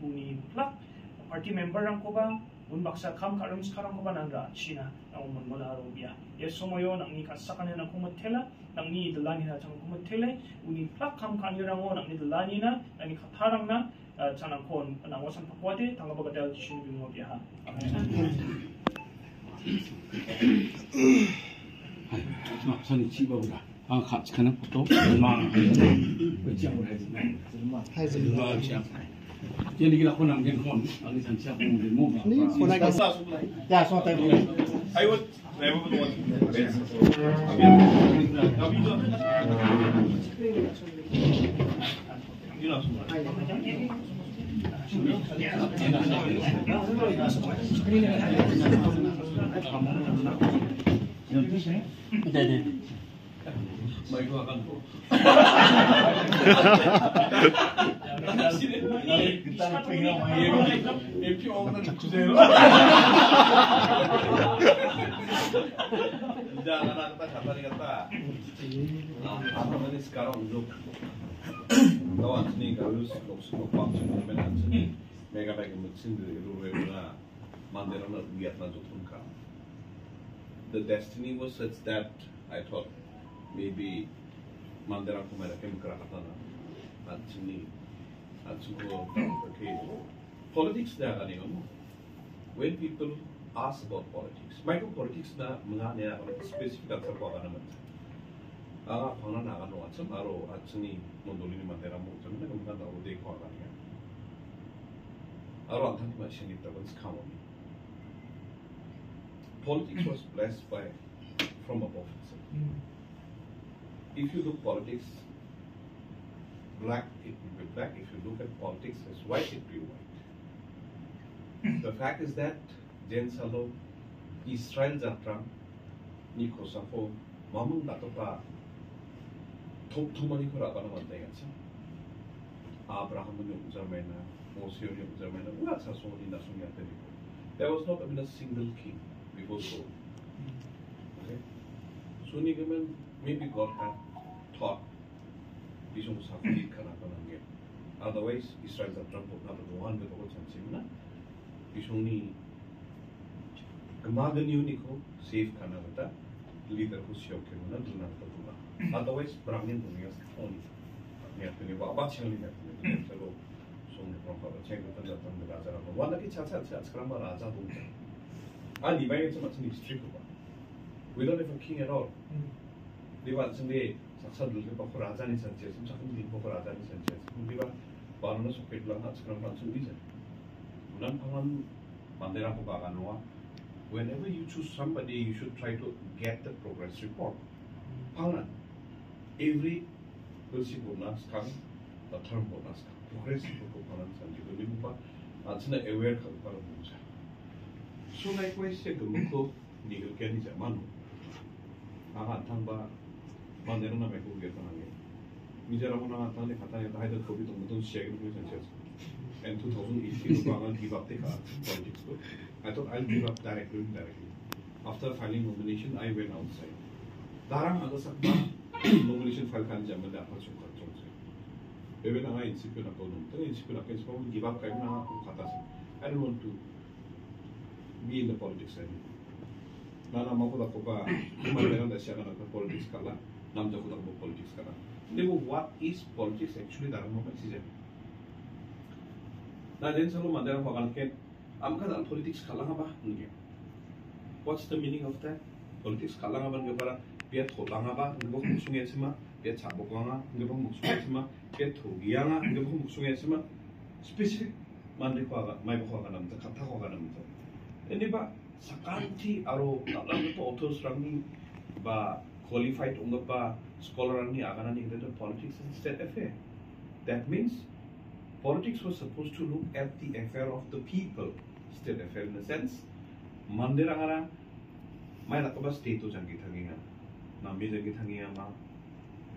uni plak party member ang ko ba unbaksa kam karon sekarang ko ba nandra China ang mula Arabia yes somoyo nang ni kasakan na kumatela nang ni dalani na chang kumatela uni plak kam kanira ngo nang ni dalani na nang ni katarang na chanang kon nang wasan pakwate tanga bagadal shin bi mo biha 선이 집어보라. 아, 같이 가는 것도 얼마나 지향을 해주네. 지향. 얘네들 하고 남긴 건 아니 잔치하고 우리 뭐. 야, 소타. I would never want 네네. 마이크 아간 거. Jangan ada kata-kata. Apa namanya sekarang untuk kawan sini kalau suka function moment sini, mereka baik mesin di luar mandera nak lihat lanjut kan. The destiny was such that I thought maybe mandera ko mereka menggerakkan at sini at suko okay politics dah kan ini when people ask about politics micro politics na mengenai apa spesifik apa apa nama pangan akan macam aro at sini mondolini mandera mo macam mana kemudian tahu dek apa kan ya aro antara macam ini terus kamu politics was blessed by from above. If you look politics black, it will be black. If you look at politics as white, it will be white. The fact is that Jen Salo, Israel Jatra, Niko Safo, Mamun Datopa, Tomani Kurabana Mandayansa, Abraham Zamena, Mosio Zamena, what's a son in Nasunya. There was not even a single king before so. Okay? So Nigaman, maybe God had taught Bishop Safari Kanakananga. Otherwise, Israel is a trump of number one with all Sansimana. Bishoni Gamagan Unico, safe Kanavata, leader who Shokimana, do not Pula. Otherwise, Brahmin Unias only. Neptune, Babachani, Neptune, fellow, so from Pavachenga, the Raja. One of the Chats, Krama Raja. And divided so much in history. We don't have a king at all. They were Sunday, Saxon, Rajan is Sanchez, and Saxon for Rajan is Sanchez. We were Baroness of Petla, Scrum and Susan. None Mandera Paganoa. Whenever you choose somebody, you should try to get the progress report. Panan. Every Wilsi bonus come, the term bonus come. Progress report and you will be aware of the So likewise, the Gumuko, Nigel Kenny Zamano. Aha Tamba, Manderona Mako get on again. Miseramona Tani Katana had a COVID on the shaking with and 2018, Bangan give up the card, politics. I thought I'll give up directly. After filing nomination, I went outside. Darang Agasakba nomination file can jam and that was from control. Even I insipid a column, insipid a case from give up Kaina Katas. I don't want to be in the politics anymore. Nana Makoda Kopa, Human the Shana politics color, Namjakuda politics color. What is politics actually? There are moments. Now then, Salo Mandela Paganken, Amka politics Kalangaba. What's the meaning of that? Politics Kalangaban Gabara, Piet Holangaba, Gabok Musungesima, Piet Sabokanga, Gabok Musungesima, Piet Hogiana, Gabok Musungesima, specific Mandikwaga, Maibahoganam, the Katahoganam. Eniba Sakanti Aro, Nalangato authors running by qualified Ungapa, scholar and Aganani, politics is a state affair. That means politics was supposed to look at the affair of the people, state affair in a sense. Mandirangara, my Lakaba state to Jangitangia, Nami Jangitangiama,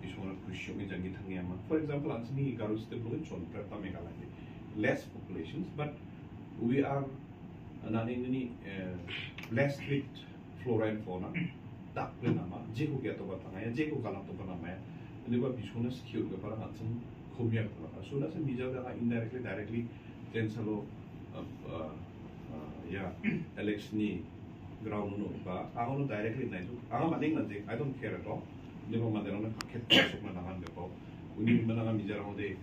Ishwana Kushumi Jangitangiama. For example, Ansini Garus the Bluchon, Prepa Megalandi. Less populations, but we are less with flora and fauna. Daklinama, Jeko Gatobatanga, Jeko Galatopanamaya, and they were Bishuna secure the Parahanson, Komia. So that's a measure that are indirectly, directly 젠살로 ya election ni ground no ba agono directly nai so aga mading na I don't care at all nibo madero na paket sok na naman ko uni mananga mijara hode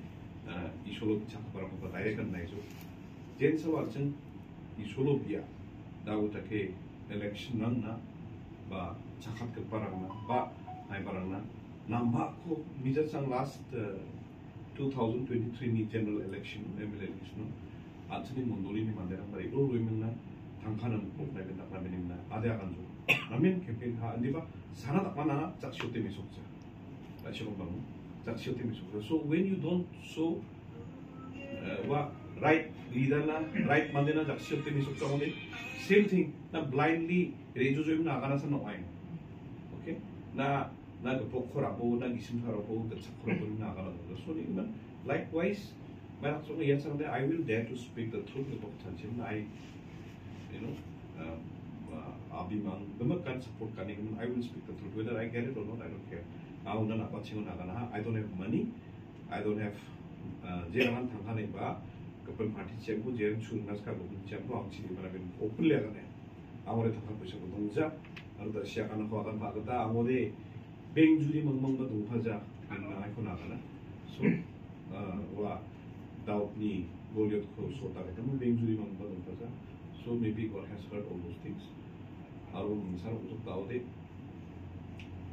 isolo chak para ko direct nai so 젠살로 archen isolo bia dawo take election nang na ba chakat ke parang na ba nai parang na namba ko mijasang last 2023 ni general election ML election 아침에 mondolini 만데랑 말이 로로이면나 당카는 목나게 나라면이나 아대아간조 라면 캠페인 하 안디바 사나다 만나 작시오 때문에 속자 라시로 방 작시오 때문에 속자 so when you don't so wa right leader나 right 만데나 작시오 때문에 속자 오늘 same thing 나 blindly 레조조임 나가나서 나와요 오케이 나 보코라고 나 기심하라고 그 착코라고 나가는 거 소리면 likewise I will dare to speak the truth about Chanchim. Abimang, the support Cunningham, I will speak the truth. Whether I get it or not, I don't care. I don't have money, I don't have Jeraman Tankaneba, Kapan Party Champu, Jem Chunaska, Champu, openly. I want to talk about Donja, and the Shakan Hogan Bagata, Amode, Bang Judy Mamma Dumpaja, and Iconagana. So, doubt ni Goliath ko sota ka mo being juri mang ba dun pa so maybe God has heard all those things aro minsan utok tao de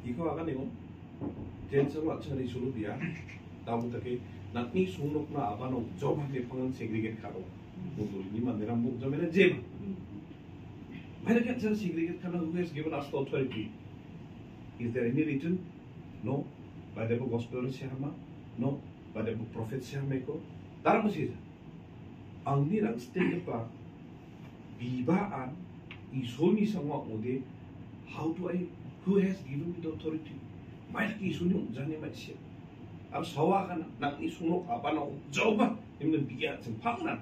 iko aga niyo jensa wa chari sulu dia tao take nakni sunok na abano job hake pangan segregate karo mundul ni mandera muk jamena jema maina kya chara segregate kana who has given us the authority is there any written no by the gospel shama no by the prophet shama ko 다른 것이 angni랑 스테이크바 비바안 이 손이 상황 어디 how do I who has given me the authority 마이크 이 손이 온전히 맞지 अब सवाखन नकनी सुनो अपना जोबा इमन बिया च फांगना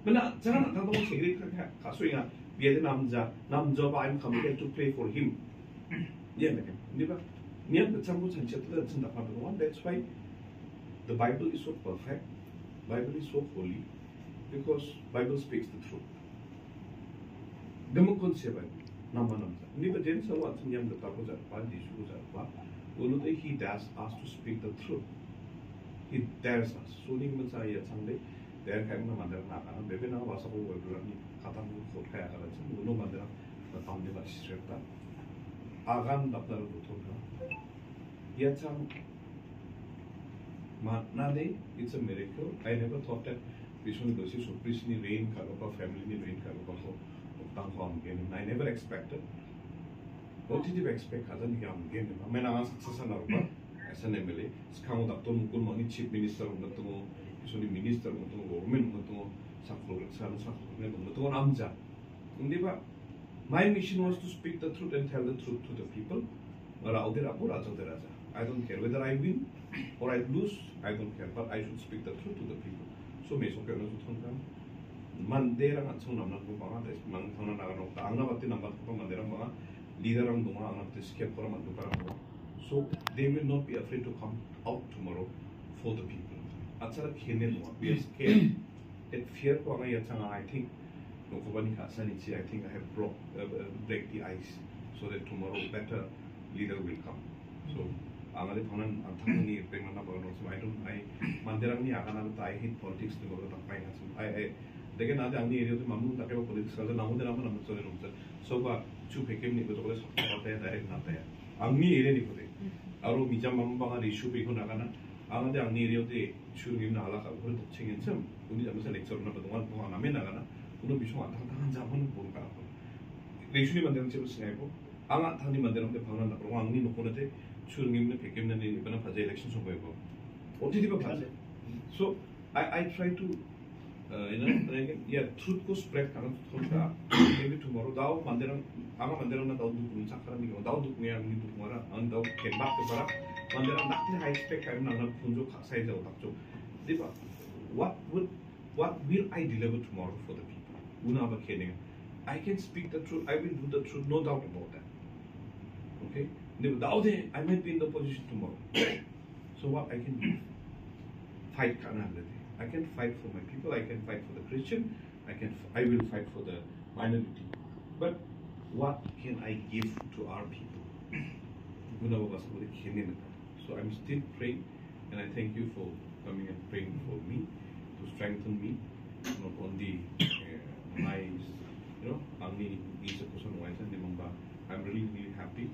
मना जरा ना तो सेग्री का खासोया बिया नाम Joba I'm committed to pray for him ये ना निबा नियम बच्चों को संचेत चंदा पाबो that's why the Bible is so perfect Bible is so holy because Bible speaks the truth. Demokon seven, nama namza. Ni ba jen sawa atnyam da tako jar pa Yeshu jar pa. Ulude he dares us to speak the truth. He dares us. So ni man sa ya changde dare kai na mandar na kana bebe na wasa ko webra ni kata mu khot kaya kala chen uno mandar na tamde ba shreta. Agan daptar uthona. Ya chang Nade, it's a miracle. I never thought that Vishnu Doshi should preach in rain, Karopa family in rain, Karopa Tangkong again. I never expected. What did you expect? Hazan Yam again. I mean, I was successful as an MLA. Skamo Dapton Mukulmani, chief minister of Nato, usually minister of Nato, government of Nato, Sakro, Nato, Amja. My mission was to speak the truth and tell the truth to the people. I don't care whether I win or I lose, I don't care, but I should speak the truth to the people. So, me so kena suthon mandera ngatsung namna ko banga des mang thona nagano anga batti nambat ko mandera banga leader ang dunga anga te skep kora mandu para so they will not be afraid to come out tomorrow for the people. Achara khene no we are scared. That fear ko anga yachanga I think no ko bani khasani chi I think I have break the ice so that tomorrow better leader will come. So angale thonan anthani pengana bagano so I manderangni agana I hate politics to go to pain I again na angni area to mamu take politics ka namu de namu namu chole rumsa so ba chu pekem ni ko to sa direct na ta angni area ni ko de aro mijam mambanga issue be ko nagana angade angni area de chu nim na ala ka ko to chingen cham uni jamsa lecture na badongan ko na me nagana uno biso antang jamon ko ka issue ni manderang chebo snaibo anga thani manderang de phangna na ro angni no ko na te Churngim Pekim and even a election so so I try to truth ko spread maybe tomorrow Dao Mandaram Ama Mandaram Dao Sakara Dao Dukuya Mara and Dao came back to Para Mandaram nothing I expect I'm not Punjo size of Takjo. What will I deliver tomorrow for the people? Unaba Kening. I can speak the truth, I will do the truth, no doubt about that. Okay? I might be in the position tomorrow. So what I can do? Fight I can fight for my people, I can fight for the Christian, I will fight for the minority. But what can I give to our people? So I'm still praying, and I thank you for coming and praying for me, to strengthen me, not only my, I'm really, really happy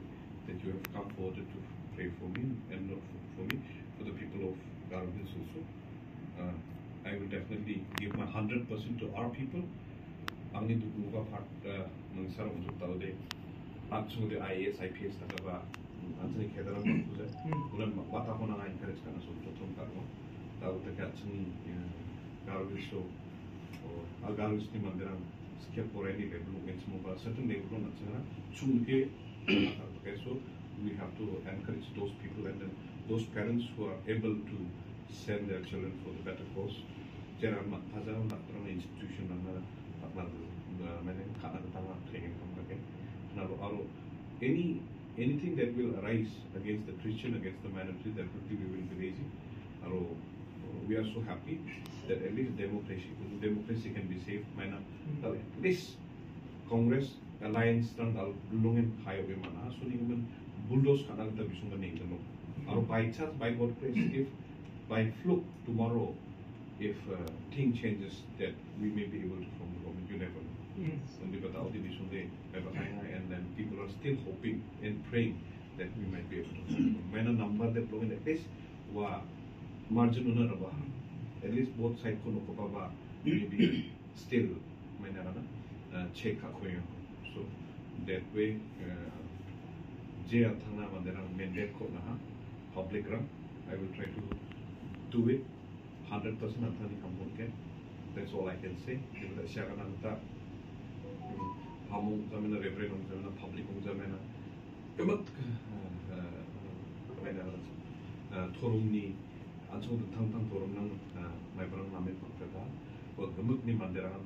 that you have come forward to pray for me, and not for me, for the people of Garo Hills also. I will definitely give my 100% to our people. Ang ni duga part ng sarong utang de at sumudi IAS IPS tagaba anjani kedaran magkuza ulan bata ko na encourage kana so totom karmo tao taka chini Garo Hills so Garo Hills ni mandiran skip already level ng mo ba certain level na chana chunge so we have to encourage those people and then those parents who are able to send their children for the better cause. Jangan makhaza nak terang institution mana mana kana tanga training kamake. Now, anything that will arise against the Christian, against the minority, definitely we will be raising. We are so happy that at least democracy can be saved. Mana, at least Congress alliance tang dal lungin highway mana. So ni man bulldoze kana kita bisungan ni kita no. By chance, by God grace, if by fluke tomorrow, if thing changes, that we may be able to form the government, you never know. And then people are still hoping and praying that we might be able to form. When a number that blow in at least margin at least both sides maybe still check so that way public run. I will try to do it 100% that's all I can say. Public Torumni Anso the Tang Torum my brother Namet Paka or the Mukni Mandaran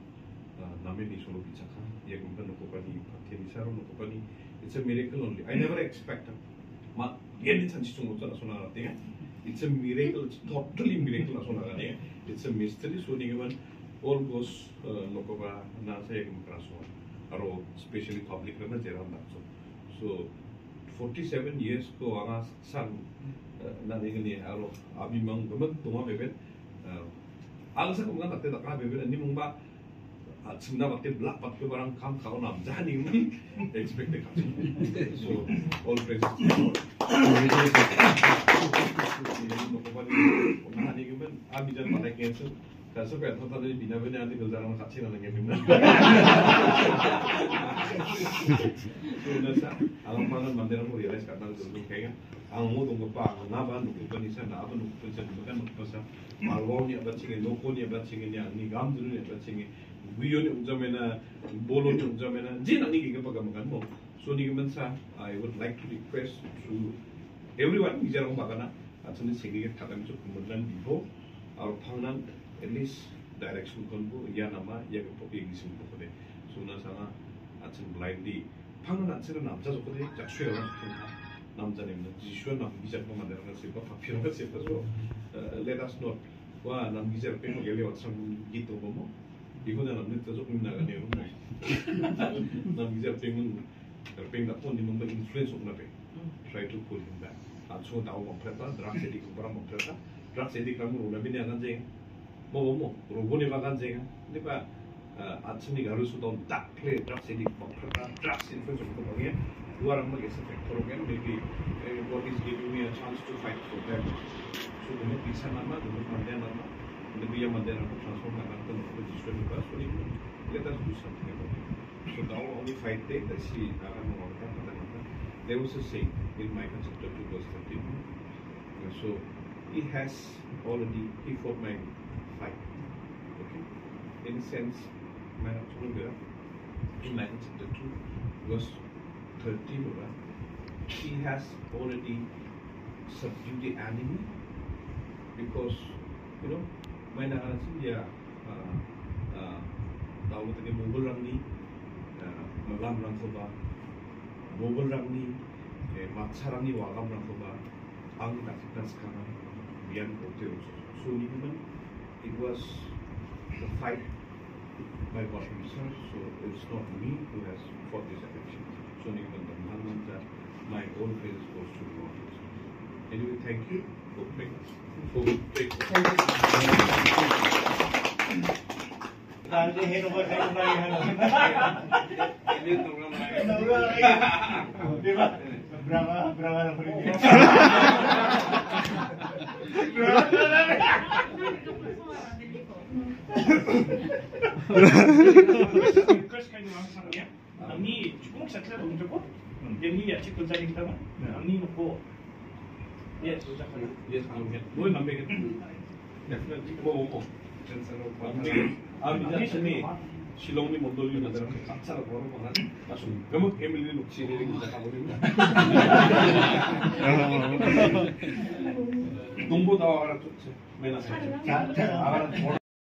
Namini Solo Pichaka, Yakumpan Kopani, Patinisaro Kopani. It's a miracle only. I never expected. It's a miracle, it's totally miracle. It's a mystery. So, all goes Lokova Nasa Aro, especially public. So, 47 years ago, son Nanigani Aro Abimang, Tuma Beben, Alsa Kumana, the Kabebe, and Nimumba. Sunday black but people aren't come down. Jani expect the so all praises to God. I'm just not against it. That's okay. I thought they'd be never done because I don't have to get him. So that's that. I'm not a man who realized that I'm looking. I'm more than a bar, Navan, Kupanis, and Avan, Kupanis, Malvonia, but singing, Loconia, but singing, Nigamdu, but singing. We only Bolo Jamena, so I would like to request to everyone, Mizaram Bagana, at the Singing Katam to Kumulan before our Pangan, at least direction Kongo, Yanama, Yakapoki, Simpode, Sunasana, at some blindly Pangan at Serenam, just for the Joshua Namzanim, Jishua, Mizapoma, let us not. One, Namizar Pemo gave you some Gito Momo. Because I'm not talking about the influence of Nabe. Try to pull him back. And so now, drugs edic, drugs edic, Rabina Ganzing, Momo, Rubuni Vaganzing, Nipa, Anthony Garuso, that play drugs edic, drugs influence of Korea. You are a effect again, maybe God is giving me a chance to fight for them. So the Pisanama, the Mandana. The Via Mandela transform let us do something about it. So now only 5 days, let's see. There was a saying in Micah chapter 2 verse 13. So he fought my fight. Okay? In a sense, in Micah chapter 2 verse 13, he has already subdued the enemy because, my narrative, yeah, tahu tadi Mughal Rangni, Malam Rangkoba, Mughal Rangni, Matsa Rangni Wagam Rangkoba, ang takkan sekarang biar hotel. So ni pun it was the fight by Bottom Sir, so it's not me who has fought this election. So my own praise goes to the audience. Anyway, thank you for big. Request kayo lang sa kanya. Ang ni cukup settler untuk ko. Dia ni ya cikgu jadi kita mah. Ang ni ko. Yes, sudah kan. Yes, boleh nambah gitu. Definitely mau. Abi sini Shillong ni modal yun natin ang katsara ko mga kaso gamot Emily look sini rin sa kamuli mo. Tumbo daw ara tutse. May nasa.